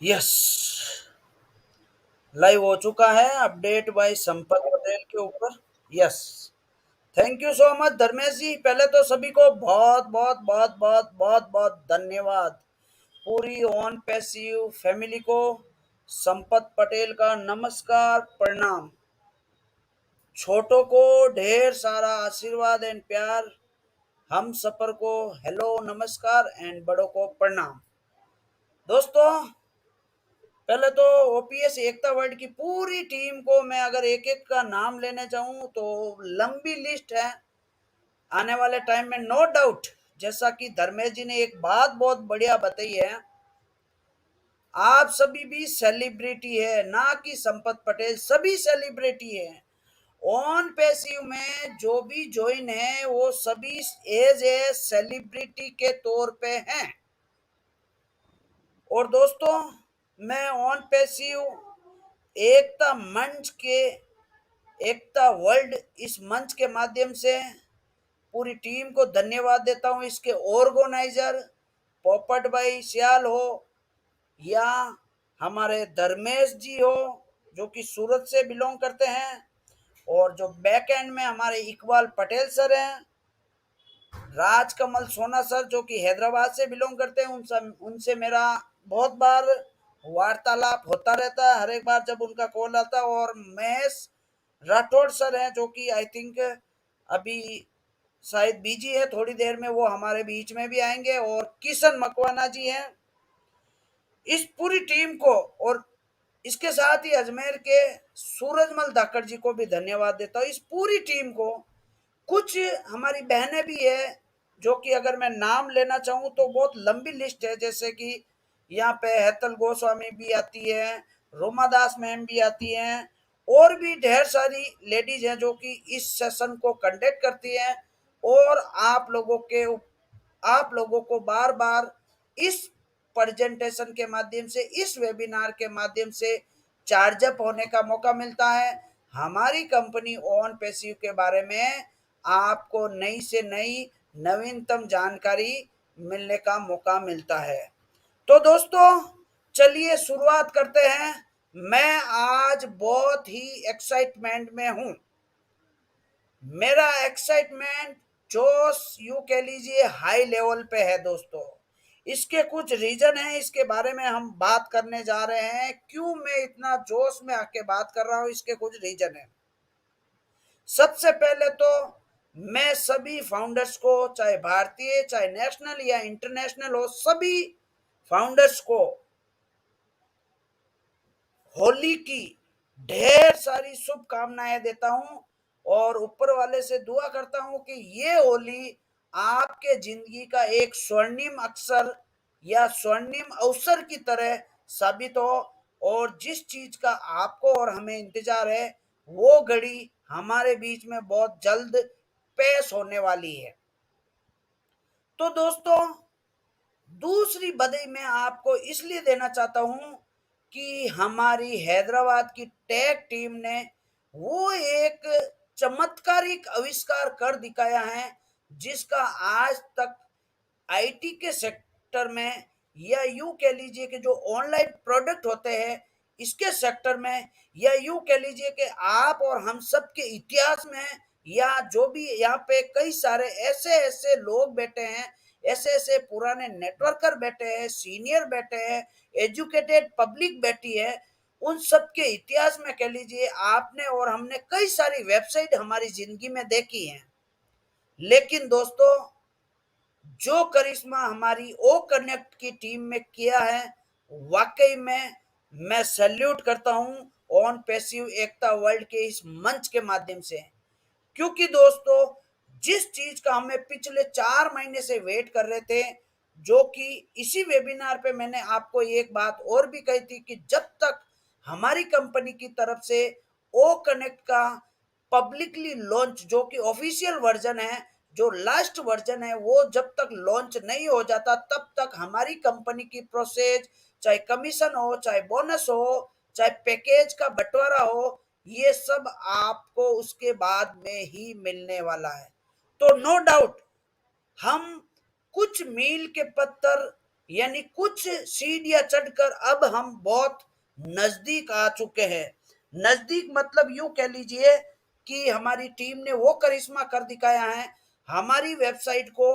Yes, live हो चुका है अपडेट बाय संपत पटेल के ऊपर। Yes, thank you so much Dharmesh ji. पहले तो सभी को बहुत बहुत बहुत बहुत बहुत बहुत धन्यवाद। पूरी ऑन पैसिव फैमिली को संपत पटेल का नमस्कार प्रणाम। छोटों को ढेर सारा आशीर्वाद एंड प्यार। हम सफर को हेलो नमस्कार एंड बड़ों को प्रणाम। दोस्तों, पहले तो ओपीएस एकता वर्ल्ड की पूरी टीम को मैं अगर एक एक का नाम लेने चाहूं तो लंबी लिस्ट है। आने वाले टाइम में नो डाउट, जैसा कि धर्मेश जी ने एक बात बहुत बढ़िया बताई है, आप सभी भी सेलिब्रिटी है, ना कि संपत पटेल सभी सेलिब्रिटी है। ऑन पैसिव में जो भी ज्वाइन है वो सभी एज ए सेलिब्रिटी के तौर पे हैं। और दोस्तों, मैं ऑन पैसिव एकता मंच के एकता वर्ल्ड इस मंच के माध्यम से पूरी टीम को धन्यवाद देता हूं। इसके ऑर्गेनाइजर पोपट भाई सियाल हो या हमारे धर्मेश जी हो जो कि सूरत से बिलोंग करते हैं, और जो बैक एंड में हमारे इकबाल पटेल सर हैं, राजकमल सोना सर जो कि हैदराबाद से बिलोंग करते हैं, उनसे मेरा बहुत बार वार्तालाप होता रहता है हर एक बार जब उनका कॉल आता है। और महेश राठौड़ सर हैं जो कि आई थिंक अभी शायद बिजी है, थोड़ी देर में वो हमारे बीच में भी आएंगे। और किशन मकवाना जी हैं। इस पूरी टीम को और इसके साथ ही अजमेर के सूरजमल धाकड़ जी को भी धन्यवाद देता हूँ। इस पूरी टीम को कुछ हमारी बहनें भी है जो कि अगर मैं नाम लेना चाहूँ तो बहुत लंबी लिस्ट है, जैसे कि यहाँ पे हेतल गोस्वामी भी आती है, रोमा दास मैम भी आती हैं, और भी ढेर सारी लेडीज हैं जो कि इस सेशन को कंडक्ट करती हैं। और आप लोगों को बार बार इस प्रेजेंटेशन के माध्यम से, इस वेबिनार के माध्यम से चार्जअप होने का मौका मिलता है। हमारी कंपनी ऑन पैसिव के बारे में आपको नई से नई नवीनतम जानकारी मिलने का मौका मिलता है। तो दोस्तों, चलिए शुरुआत करते हैं। मैं आज बहुत ही एक्साइटमेंट में हूं। मेरा एक्साइटमेंट जोश यूं कह लीजिए हाई लेवल पे है दोस्तों। इसके कुछ रीजन है, इसके बारे में हम बात करने जा रहे हैं। क्यों मैं इतना जोश में आके बात कर रहा हूं, इसके कुछ रीजन है। सबसे पहले तो मैं सभी फाउंडर्स को, चाहे भारतीय चाहे नेशनल या इंटरनेशनल हो, सभी फाउंडर्स को होली की ढेर सारी शुभकामनाएं देता हूं। और ऊपर वाले से दुआ करता हूं कि ये होली आपके जिंदगी का एक स्वर्णिम अक्षर या स्वर्णिम अवसर की तरह साबित हो। और जिस चीज का आपको और हमें इंतजार है वो घड़ी हमारे बीच में बहुत जल्द पेश होने वाली है। तो दोस्तों, दूसरी बधाई मैं आपको इसलिए देना चाहता हूं कि हमारी हैदराबाद की टेक टीम ने वो एक चमत्कारिक आविष्कार कर दिखाया है जिसका आज तक आईटी के सेक्टर में, या यूं कह लीजिए कि जो ऑनलाइन प्रोडक्ट होते हैं इसके सेक्टर में, या यूं कह लीजिए कि आप और हम सब के इतिहास में, या जो भी यहाँ पे कई सारे ऐसे ऐसे लोग बैठे हैं, ऐसे ऐसे पुराने नेटवर्कर बैठे हैं, सीनियर बैठे हैं, एजुकेटेड पब्लिक बैठी है, उन सब के इतिहास में कह लीजिए आपने और हमने कई सारी वेबसाइट हमारी जिंदगी में देखी हैं। लेकिन दोस्तों, जो करिश्मा हमारी ओ कनेक्ट की टीम में किया है, वाकई में मैं सैल्यूट करता हूं ऑन पैसिव एकता वर्ल्ड के इस मंच के माध्यम से। क्योंकि दोस्तों, जिस चीज का हमें पिछले 4 महीने से वेट कर रहे थे, जो कि इसी वेबिनार पे मैंने आपको एक बात और भी कही थी कि जब तक हमारी कंपनी की तरफ से ओ कनेक्ट का पब्लिकली लॉन्च, जो कि ऑफिशियल वर्जन है, जो लास्ट वर्जन है, वो जब तक लॉन्च नहीं हो जाता तब तक हमारी कंपनी की प्रोसेस, चाहे कमीशन हो, चाहे बोनस हो, चाहे पैकेज का बंटवारा हो, ये सब आपको उसके बाद में ही मिलने वाला है। तो नो डाउट हम कुछ मील के पत्थर यानी कुछ सीढ़ियां चढ़कर अब हम बहुत नजदीक आ चुके हैं। नजदीक मतलब यूं कह लीजिए कि हमारी टीम ने वो करिश्मा कर दिखाया है, हमारी वेबसाइट को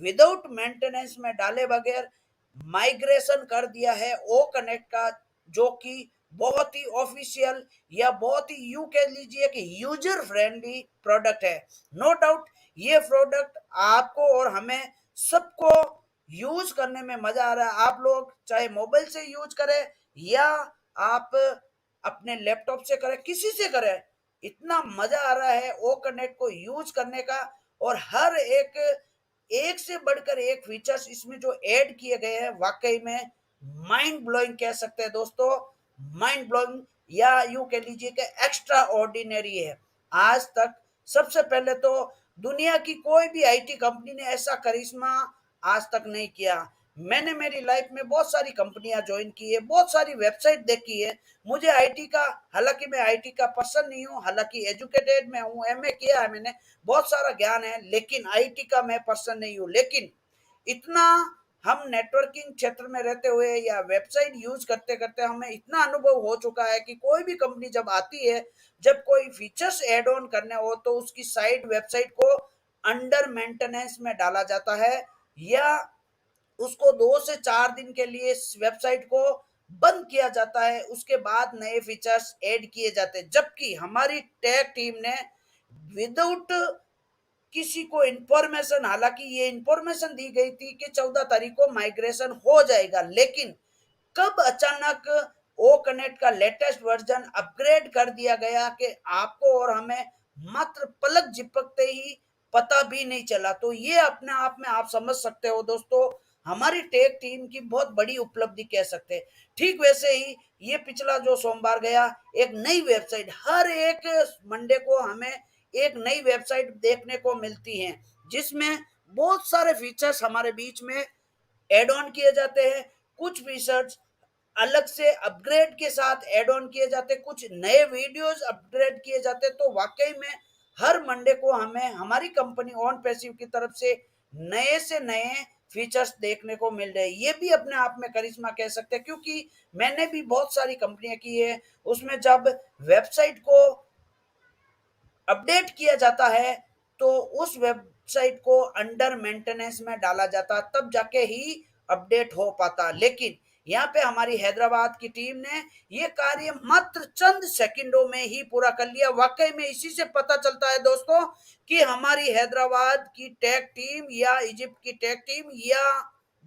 विदाउट मेंटेनेंस में डाले बगैर माइग्रेशन कर दिया है ओ कनेक्ट का, जो कि बहुत ही ऑफिशियल या बहुत ही यूं कह लीजिए कि यूजर फ्रेंडली प्रोडक्ट है। नो डाउट ये प्रोडक्ट आपको और हमें सबको यूज करने में मजा आ रहा है। आप लोग चाहे मोबाइल से यूज करें या आप अपने लैपटॉप से करें, किसी से करें, इतना मजा आ रहा है ओ कनेक्ट को यूज करने का। और हर एक एक से बढ़कर एक फीचर्स इसमें जो ऐड किए गए हैं, वाकई में माइंड ब्लोइंग कह सकते हैं दोस्तों। माइंड ब्लोइंग या यूं कह लीजिए कि एक्स्ट्रा ऑर्डिनरी है। आज तक सबसे पहले तो दुनिया की कोई भी आईटी कंपनी ने ऐसा करिश्मा आज तक नहीं किया। मैंने मेरी लाइफ में बहुत सारी कंपनियां ज्वाइन की है, बहुत सारी वेबसाइट देखी है। मुझे आईटी का, हालांकि मैं आईटी का पर्सन नहीं हूँ, हालांकि एजुकेटेड मैं हूँ, एमए किया है मैंने, बहुत सारा ज्ञान है, लेकिन आईटी का मैं पर्सन नहीं हूँ। लेकिन इतना हम नेटवर्किंग क्षेत्र में रहते हुए या वेबसाइट यूज करते करते हमें इतना अनुभव हो चुका है कि कोई भी कंपनी जब आती है, जब कोई फीचर्स ऐड ऑन करने हो तो उसकी साइट वेबसाइट को अंडर मेंटेनेंस में डाला जाता है, या उसको 2 से 4 दिन के लिए इस वेबसाइट को बंद किया जाता है, उसके बाद नए फीचर्स ऐड किए जाते हैं। जबकि हमारी टेक टीम ने विदाउट किसी को इंफॉर्मेशन, हालांकि ये इंफॉर्मेशन दी गई थी कि 14 तारीख को माइग्रेशन हो जाएगा, लेकिन कब अचानक ओ कनेक्ट का लेटेस्ट वर्जन अपग्रेड कर दिया गया कि आपको और हमें मात्र पलक झपकते ही पता भी नहीं चला। तो ये अपने आप में आप समझ सकते हो दोस्तों, हमारी टेक टीम की बहुत बड़ी उपलब्धि कह सकते हैं। ठीक वैसे ही ये पिछला जो सोमवार गया, एक नई वेबसाइट, हर एक मंडे को हमें एक नई वेबसाइट देखने को मिलती है, जिसमें बहुत सारे फीचर्स हमारे बीच में एड ऑन किए जाते हैं। कुछ फीचर्स अलग से अपग्रेड के साथ ऐड ऑन किए जाते, कुछ नए वीडियोस अपग्रेड किए जाते। तो वाकई में हर मंडे को हमें हमारी कंपनी ऑन पैसिव की तरफ से नए फीचर्स देखने को मिल रहे हैं। ये भी अपने आप में करिश्मा कह सकते हैं, क्योंकि मैंने भी बहुत सारी कंपनियां की है, उसमें जब वेबसाइट को अपडेट किया जाता है तो उस वेबसाइट को अंडर मेंटेनेंस में डाला जाता, तब जाके ही अपडेट हो पाता। लेकिन यहाँ पे हमारी हैदराबाद की टीम ने ये कार्य मात्र चंद सेकंडों में ही पूरा कर लिया। वाकई में इसी से पता चलता है दोस्तों कि हमारी हैदराबाद की टेक टीम या इजिप्ट की टेक टीम या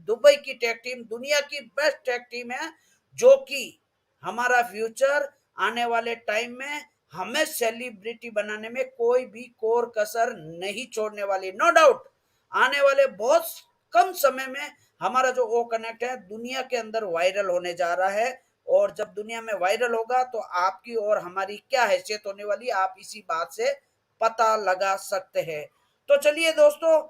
दुबई की टेक टीम दुनिया की बेस्ट टेक टीम है, जो कि हमारा फ्यूचर आने वाले टाइम में हमें सेलिब्रिटी बनाने में कोई भी कोर कसर नहीं छोड़ने वाली। नो डाउट आने वाले बहुत कम समय में हमारा जो ओ कनेक्ट है दुनिया के अंदर वायरल होने जा रहा है। और जब दुनिया में वायरल होगा तो आपकी और हमारी क्या हैसियत होने वाली है, आप इसी बात से पता लगा सकते हैं। तो चलिए दोस्तों,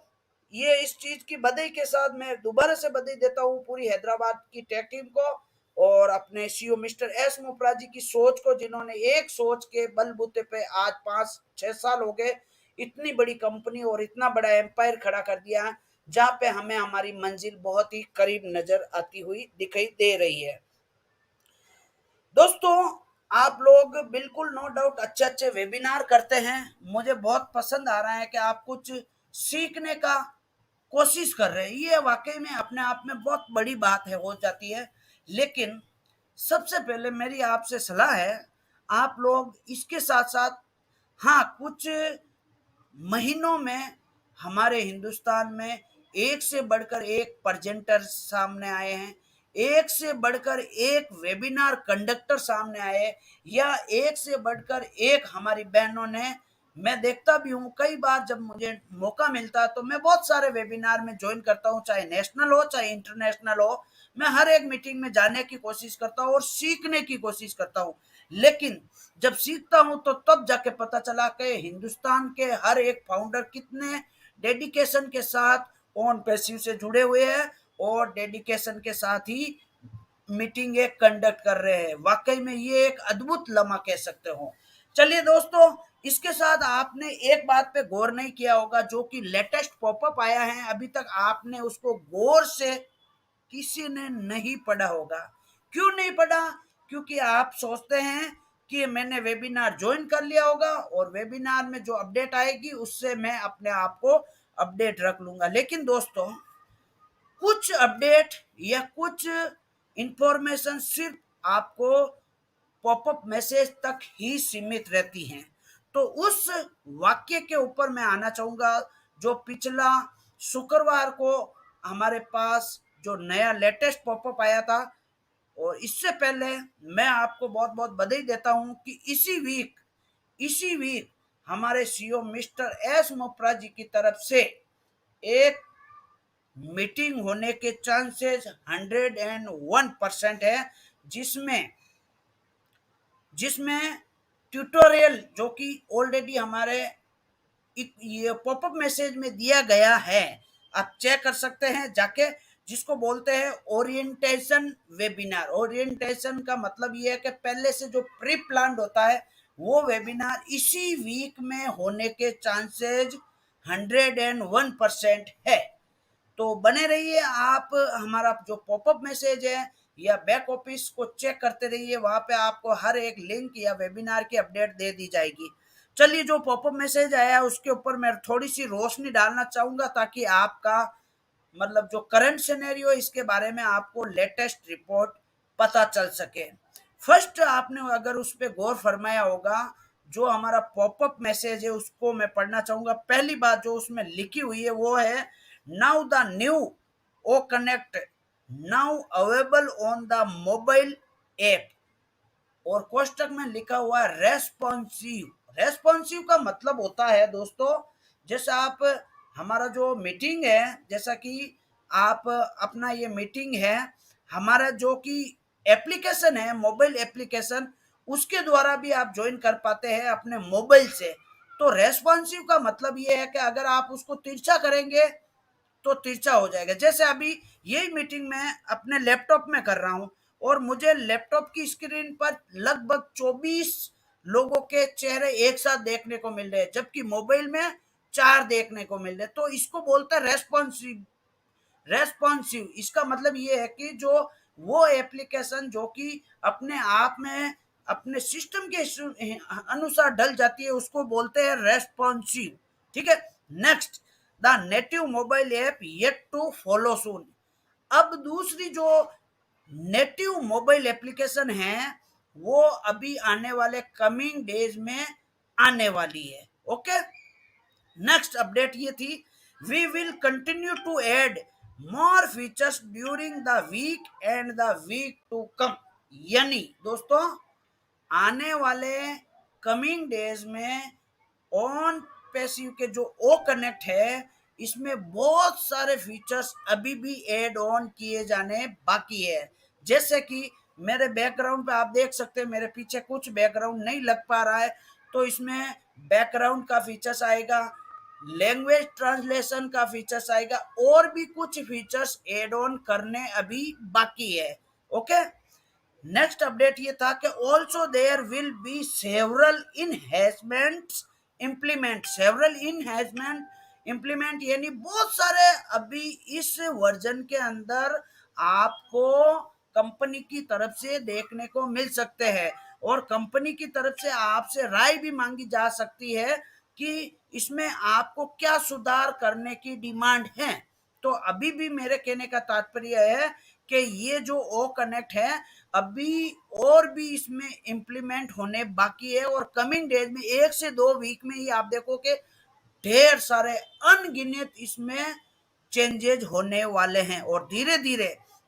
ये इस चीज की बधाई के साथ मैं दोबारा से बधाई देता हूँ पूरी हैदराबाद की टेक टीम को और अपने सीईओ मिस्टर एस मोपरा जी की सोच को, जिन्होंने एक सोच के बलबूते पे आज 5-6 साल हो गए इतनी बड़ी कंपनी और इतना बड़ा एम्पायर खड़ा कर दिया है, जहां पे हमें हमारी मंजिल बहुत ही करीब नजर आती हुई दिखाई दे रही है। दोस्तों, आप लोग बिल्कुल नो डाउट अच्छे अच्छे वेबिनार करते हैं, मुझे बहुत पसंद आ रहा है कि आप कुछ सीखने का कोशिश कर रहे हैं। ये वाकई में अपने आप में बहुत बड़ी बात है, हो जाती है। लेकिन सबसे पहले मेरी आपसे सलाह है, आप लोग इसके साथ साथ, हाँ, कुछ महीनों में हमारे हिंदुस्तान में एक से बढ़कर एक प्रेजेंटर सामने आए हैं, एक से बढ़कर एक वेबिनार कंडक्टर सामने आए, या एक से बढ़कर एक हमारी बहनों ने, मैं देखता भी हूँ कई बार जब मुझे मौका मिलता है तो मैं बहुत सारे वेबिनार में ज्वाइन करता हूँ, चाहे नेशनल हो चाहे इंटरनेशनल हो। मैं हर एक मीटिंग में जाने की कोशिश करता हूँ और सीखने की कोशिश करता हूँ। लेकिन जब सीखता हूं तो तब जाके पता चला कि हिंदुस्तान के हर एक फाउंडर कितने डेडिकेशन के साथ ऑन पैसिव से जुड़े हुए हैं और डेडिकेशन के साथ ही मीटिंगें कंडक्ट कर रहे हैं। वाकई में ये एक अद्भुत लम्हा कह सकते हो। चलिए दोस्तों, इसके साथ आपने एक बात पे गौर नहीं किया होगा, जो कि लेटेस्ट पॉपअप आया है, अभी तक आपने उसको गौर से किसी ने नहीं पढ़ा होगा। क्यों नहीं पढ़ा? क्योंकि आप सोचते हैं कि मैंने वेबिनार ज्वाइन कर लिया होगा और वेबिनार में जो अपडेट आएगी उससे मैं अपने आप को अपडेट रख लूंगा। लेकिन दोस्तों, कुछ अपडेट या कुछ इंफॉर्मेशन सिर्फ आपको पॉपअप मैसेज तक ही सीमित रहती हैं। तो उस वाक्य के ऊपर मैं आना चाहूंगा जो पिछला शुक्रवार को हमारे पास जो नया लेटेस्ट पॉपअप आया था। और इससे पहले मैं आपको बहुत बहुत बधाई देता हूं कि इसी वीक हमारे सीईओ मिस्टर एस मोपरा जी की तरफ से एक मीटिंग होने के चांसेस 101% है, जिसमें जिसमें ट्यूटोरियल जो कि ऑलरेडी हमारे ये पॉपअप मैसेज में दिया गया है, आप चेक कर सकते हैं जाके, जिसको बोलते हैं ओरिएंटेशन वेबिनार। ओरिएंटेशन का मतलब ये है कि पहले से जो प्री प्लान्ड होता है वो वेबिनार इसी वीक में होने के चांसेस 101% है। तो बने रहिए आप, हमारा जो पॉपअप मैसेज है या बैक ऑफिस को चेक करते रहिए, वहां पे आपको हर एक लिंक या वेबिनार की अपडेट दे दी जाएगी। चलिए, जो पॉपअप मैसेज आया है उसके ऊपर मैं थोड़ी सी रोशनी डालना चाहूंगा ताकि आपका मतलब जो करंट सिनेरियो इसके बारे में आपको लेटेस्ट रिपोर्ट पता चल सके। फर्स्ट, आपने अगर उस पर गौर फरमाया होगा, जो हमारा पॉपअप मैसेज है उसको मैं पढ़ना चाहूंगा। पहली बात जो उसमें लिखी हुई है वो है, now the new O connect now available on the mobile app. और कोष्टक में लिखा हुआ है रेस्पॉन्सिव। रेस्पॉन्सिव का मतलब होता है दोस्तों, जैसे आप हमारा जो मीटिंग है, जैसा कि आप अपना ये मीटिंग है, हमारा जो कि एप्लीकेशन है, मोबाइल एप्लीकेशन, उसके द्वारा भी आप ज्वाइन कर पाते हैं अपने मोबाइल से। तो रेस्पॉन्सिव का मतलब ये है कि अगर आप उसको तिरछा करेंगे तो तिरछा हो जाएगा। जैसे अभी यही मीटिंग मैं अपने लैपटॉप में कर रहा हूं और मुझे लैपटॉप की स्क्रीन पर लगभग 24 लोगों के चेहरे एक साथ देखने को मिल रहे हैं, जबकि मोबाइल में 4 देखने को मिल रहे हैं। तो इसको बोलते हैं रेस्पॉन्सिव। रेस्पॉन्सिव इसका मतलब ये है कि जो वो एप्लीकेशन जो कि अपने आप में अपने सिस्टम के अनुसार ढल जाती है उसको बोलते हैं रेस्पॉन्सिव। ठीक है। Next, the native mobile app yet to follow soon. अब दूसरी जो नेटिव मोबाइल एप्लीकेशन है वो अभी आने वाले कमिंग डेज में आने वाली है। ओके। नेक्स्ट अपडेट ये थी, we will continue to add more features during the week and the week to come. यानी दोस्तों, आने वाले कमिंग डेज में ऑन पैसिव के जो ओ कनेक्ट है इसमें बहुत सारे फीचर्स अभी भी ऐड ऑन किए जाने बाकी है। जैसे कि मेरे बैकग्राउंड पे आप देख सकते हैं, मेरे पीछे कुछ बैकग्राउंड नहीं लग पा रहा है, तो इसमें बैकग्राउंड का फीचर्स आएगा, लैंग्वेज ट्रांसलेशन का फीचर्स आएगा, और भी कुछ फीचर्स ऐड ऑन करने अभी बाकी है। ओके। नेक्स्ट अपडेट ये था कि also there will be several enhancements implement. Several enhancement implement यानी बहुत सारे अभी इस वर्जन के अंदर आपको कंपनी की तरफ से देखने को मिल सकते हैं, और कंपनी की तरफ से आपसे राय भी मांगी जा सकती है कि इसमें आपको क्या सुधार करने की डिमांड है। तो अभी भी मेरे कहने का तात्पर्य है कि ये जो ओ कनेक्ट है अभी और भी इसमें इम्प्लीमेंट होने बाकी है, और कमिंग डेज में 1 से 2 वीक में ही आप देखो कि ढेर सारे अनगिनत इसमें चेंजेज होने वाले हैं। और धीरे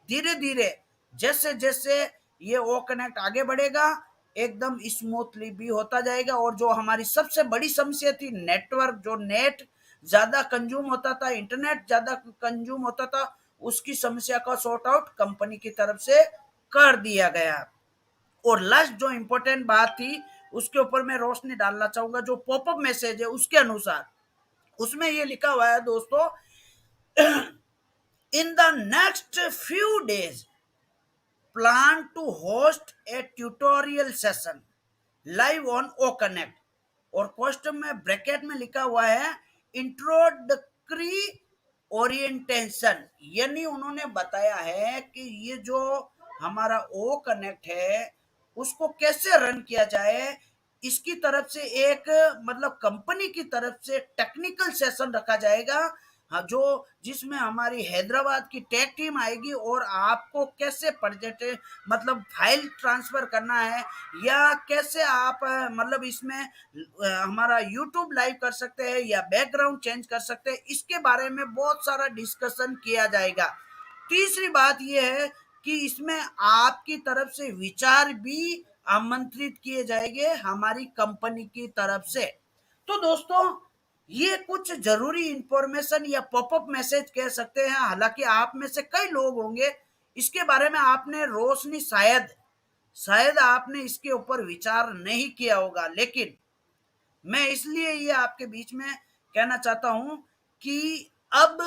धीरे जैसे जैसे ये ओ कनेक्ट आगे बढ़ेगा एकदम स्मूथली भी होता जाएगा। और जो हमारी सबसे बड़ी समस्या थी, नेटवर्क, जो नेट ज्यादा कंज्यूम होता था, इंटरनेट ज्यादा कंज्यूम होता था, उसकी समस्या का सॉर्ट आउट कंपनी की तरफ से कर दिया गया। और लास्ट जो इंपॉर्टेंट बात थी उसके ऊपर मैं रोशनी डालना चाहूंगा, जो पॉपअप मैसेज है उसके अनुसार उसमें ये लिखा हुआ है दोस्तों, in the next few days plan to host a tutorial session live on O connect. और क्वेश्चन में ब्रैकेट में लिखा हुआ है इंट्रोडक्टरी ओरिएंटेशन, यानी उन्होंने बताया है कि ये जो हमारा ओ कनेक्ट है उसको कैसे रन किया जाए। इसकी तरफ से एक मतलब कंपनी की तरफ से टेक्निकल सेशन रखा जाएगा, हाँ, जो जिसमें हमारी हैदराबाद की टेक टीम आएगी और आपको कैसे प्रोजेक्ट मतलब फाइल ट्रांसफर करना है, या कैसे आप मतलब इसमें हमारा यूट्यूब लाइव कर सकते हैं या बैकग्राउंड चेंज कर सकते हैं, इसके बारे में बहुत सारा डिस्कशन किया जाएगा। तीसरी बात यह है कि इसमें आपकी तरफ से विचार भी आमंत्रित किए जाएंगे हमारी कंपनी की तरफ से। तो दोस्तों, ये कुछ जरूरी इंफॉर्मेशन या पॉपअप मैसेज कह सकते हैं। हालांकि आप में से कई लोग होंगे इसके बारे में आपने रोशनी शायद शायद आपने इसके ऊपर विचार नहीं किया होगा, लेकिन मैं इसलिए ये आपके बीच में कहना चाहता हूं कि अब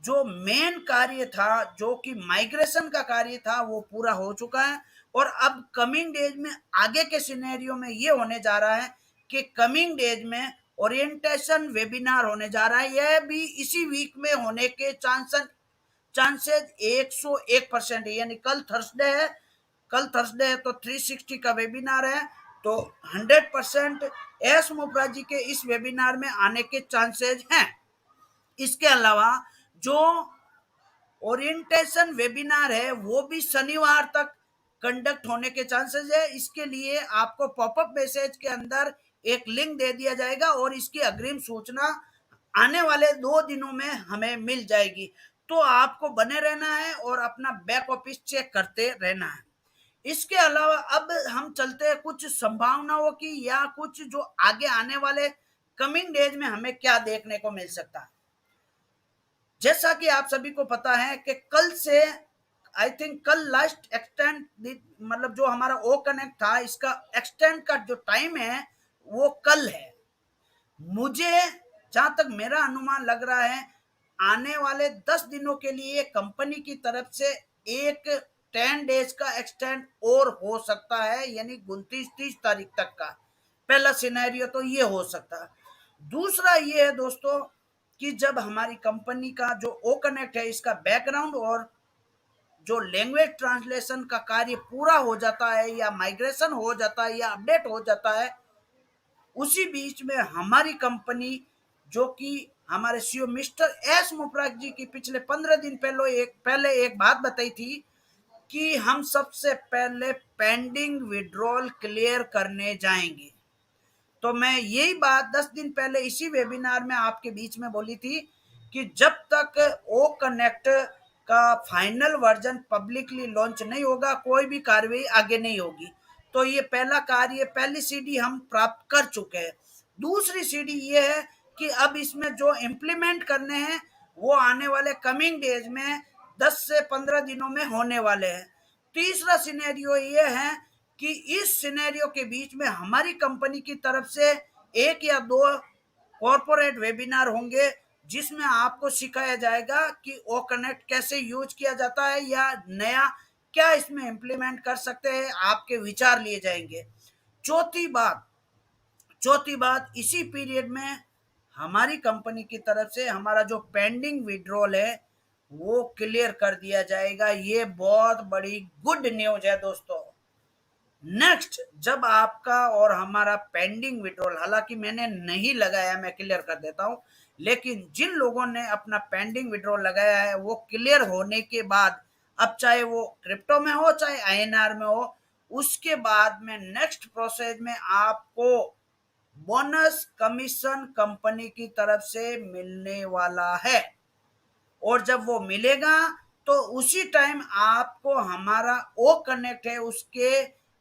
जो मेन कार्य था, जो कि माइग्रेशन का कार्य था, वो पूरा हो चुका है। और अब कमिंग डेज में आगे के सिनेरियो में ये होने जा रहा है कि कमिंग डेज में ओरिएंटेशन वेबिनार होने जा रहा है। यह भी इसी वीक में होने के चांसेस 101% है, यानी कल थर्सडे है तो 360 का वेबिनार है, तो 100% एस मोपरा जी के इस वेबिनार में आने के चांसेस हैं। इसके अलावा जो ओरिएंटेशन वेबिनार है वो भी शनिवार तक कंडक्ट होने के चांसेस है। इसके लिए आपको पॉपअप मैसेज के अंदर एक लिंक दे दिया जाएगा और इसकी अग्रिम सूचना आने वाले 2 दिनों में हमें मिल जाएगी। तो आपको बने रहना है और अपना बैक ऑफिस चेक करते रहना है। इसके अलावा अब हम चलते हैं कुछ संभावनाओं की, या कुछ जो आगे आने वाले कमिंग डेज में हमें क्या देखने को मिल सकता है। जैसा कि आप सभी को पता है कि कल से आई थिंक कल लास्ट एक्सटेंड मतलब जो हमारा ओ कनेक्ट था इसका एक्सटेंड का जो टाइम है वो कल है। मुझे जहां तक मेरा अनुमान लग रहा है आने वाले 10 दिनों के लिए कंपनी की तरफ से एक 10 डेज का एक्सटेंड और हो सकता है, यानी 29-30 तारीख तक का पहला सिनेरियो तो ये हो सकता है। दूसरा ये है दोस्तों कि जब हमारी कंपनी का जो ओ कनेक्ट है इसका बैकग्राउंड और जो लैंग्वेज ट्रांसलेशन का कार्य पूरा हो जाता है, या माइग्रेशन हो जाता है, या अपडेट हो जाता है, उसी बीच में हमारी कंपनी जो कि हमारे सीईओ मिस्टर एस मुपराग जी की पिछले 15 दिन पहले एक बात बताई थी कि हम सबसे पहले पेंडिंग विड्रॉल क्लियर करने जाएंगे। तो मैं यही बात 10 दिन पहले इसी वेबिनार में आपके बीच में बोली थी कि जब तक ओ कनेक्ट का फाइनल वर्जन पब्लिकली लॉन्च नहीं होगा कोई भी कार्रवाई आगे नहीं होगी। तो ये पहला कार्य, पहली सीडी हम प्राप्त कर चुके हैं। दूसरी सीडी ये है कि अब इसमें जो इम्प्लीमेंट करने हैं वो आने वाले कमिंग डेज में 10 से 15 दिनों में होने वाले हैं। तीसरा सिनेरियो ये है कि इस सिनेरियो के बीच में हमारी कंपनी की तरफ से 1 या 2 कॉर्पोरेट वेबिनार होंगे जिसमें आपको सिखाया जाएगा कि ओ कनेक्ट कैसे यूज किया जाता है, या नया क्या इसमें इंप्लीमेंट कर सकते हैं, आपके विचार लिए जाएंगे। चौथी बात चौथी बात इसी पीरियड में हमारी कंपनी की तरफ से हमारा जो पेंडिंग विड्रॉल है वो क्लियर कर दिया जाएगा। ये बहुत बड़ी गुड न्यूज है दोस्तों। नेक्स्ट, जब आपका और हमारा पेंडिंग विड्रॉल, हालांकि मैंने नहीं लगाया, मैं क्लियर कर देता हूं, लेकिन जिन लोगों ने अपना पेंडिंग विड्रॉल लगाया है वो क्लियर होने के बाद, अब चाहे वो क्रिप्टो में हो चाहे आईएनआर में हो, उसके बाद में नेक्स्ट प्रोसेस में आपको बोनस कमीशन कंपनी की तरफ से मिलने वाला है। और जब वो मिलेगा तो उसी टाइम आपको हमारा ओ कनेक्ट है उसके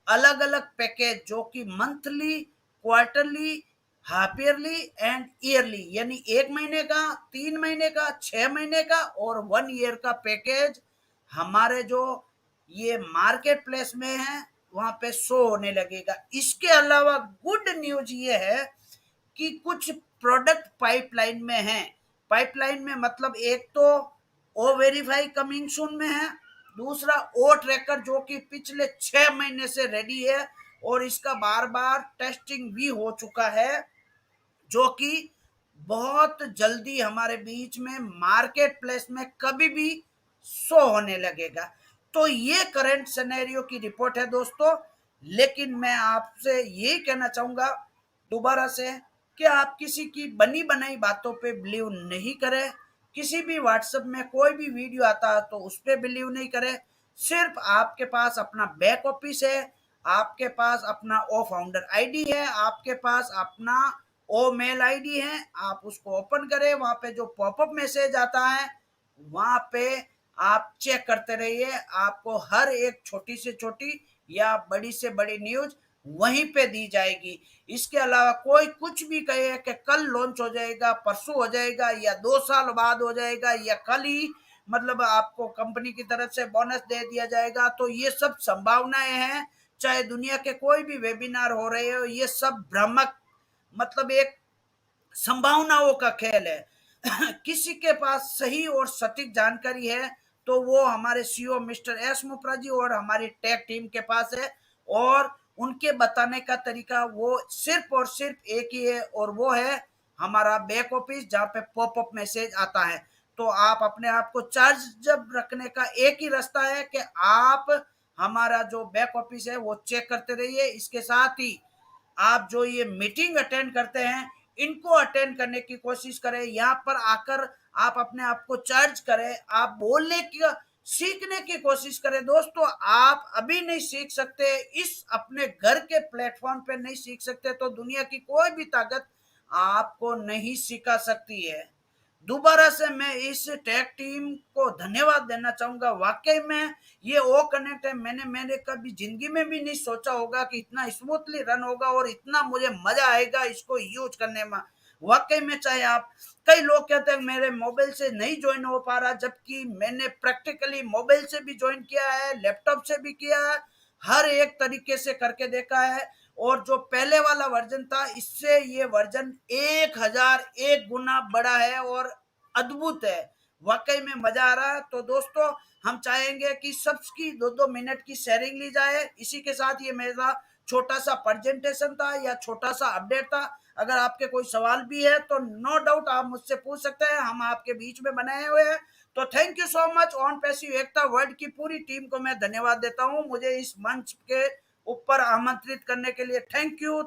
अलग अलग पैकेज, जो कि monthly, quarterly, half yearly and yearly, यानी 1 महीने का, 3 महीने का, 6 महीने का और 1 ईयर का पैकेज हमारे जो ये मार्केट प्लेस में है वहां पे शो होने लगेगा। इसके अलावा गुड न्यूज ये है कि कुछ प्रोडक्ट पाइपलाइन में है। पाइपलाइन में मतलब एक तो ओ वेरीफाई कमिंग सून में है, दूसरा ओ ट्रैकर जो कि पिछले 6 महीने से रेडी है और इसका बार बार टेस्टिंग भी हो चुका है, जो कि बहुत जल्दी हमारे बीच में मार्केट प्लेस में कभी भी शो होने लगेगा। तो ये करंट सिनेरियो की रिपोर्ट है दोस्तों। लेकिन मैं आपसे यही कहना चाहूंगा दोबारा से कि आप किसी की बनी बनाई बातों पे बिलीव नहीं करें। किसी भी व्हाट्सएप में कोई भी वीडियो आता है तो उस पर बिलीव नहीं करें। सिर्फ आपके पास अपना बैक ऑफिस है, आपके पास अपना ओ फाउंडर आईडी है, आपके पास अपना ओ मेल आईडी है, आप उसको ओपन करें। वहां पे जो पॉपअप मैसेज आता है वहां पे आप चेक करते रहिए। आपको हर एक छोटी से छोटी या बड़ी से बड़ी न्यूज वहीं पे दी जाएगी। इसके अलावा कोई कुछ भी कहे कि कल लॉन्च हो जाएगा, परसों हो जाएगा, या 2 साल बाद हो जाएगा, या कल ही मतलब आपको कंपनी की तरफ से बोनस दे दिया जाएगा, तो ये सब संभावनाएं हैं। चाहे दुनिया के कोई भी वेबिनार हो रहे हो, ये सब भ्रामक मतलब एक संभावनाओं का खेल है। किसी के पास सही और सटीक जानकारी है तो वो हमारे सीईओ मिस्टर एस मुप्रा जी और हमारी टेक टीम के पास है। और उनके बताने का तरीका वो सिर्फ और सिर्फ एक ही है, और वो है हमारा बैक ऑफिस जहाँ पे पॉपअप मैसेज आता है। तो आप अपने आप को चार्ज जब रखने का एक ही रास्ता है कि आप हमारा जो बैक ऑफिस है वो चेक करते रहिए। इसके साथ ही आप जो ये मीटिंग अटेंड करते हैं इनको अटेंड करने की कोशिश करें। यहाँ पर आकर आप अपने आप को चार्ज करें, आप बोलने की सीखने की कोशिश करें। दोस्तों आप अभी नहीं सीख सकते, इस अपने घर के प्लेटफॉर्म पे नहीं सीख सकते तो दुनिया की कोई भी ताकत आपको नहीं सिखा सकती है। दोबारा से मैं इस टेक टीम को धन्यवाद देना चाहूंगा। वाकई में ये ओ कनेक्ट है, मैंने मैंने कभी जिंदगी में भी नहीं सोचा होगा कि इतना स्मूथली रन होगा और इतना मुझे मजा आएगा इसको यूज करने में। वाकई में चाहे आप कई लोग कहते हैं मेरे मोबाइल से नहीं ज्वाइन हो पा रहा, जबकि मैंने प्रैक्टिकली मोबाइल से भी ज्वाइन किया है, लैपटॉप से भी किया है, हर एक तरीके से करके देखा है। और जो पहले वाला वर्जन था इससे ये वर्जन 1001 गुना बड़ा है और अद्भुत है। वाकई में मजा आ रहा है। तो दोस्तों हम चाहेंगे कि सबकी 2-2 मिनट की शेयरिंग ली जाए। इसी के साथ ये मेरा छोटा सा प्रेजेंटेशन था या छोटा सा अपडेट था। अगर आपके कोई सवाल भी है तो नो डाउट आप मुझसे पूछ सकते हैं, हम आपके बीच में बनाए हुए हैं। तो thank you so much. On passive Ekta world की पूरी टीम को मैं धन्यवाद देता हूं मुझे इस मंच के ऊपर आमंत्रित करने के लिए। Thank you.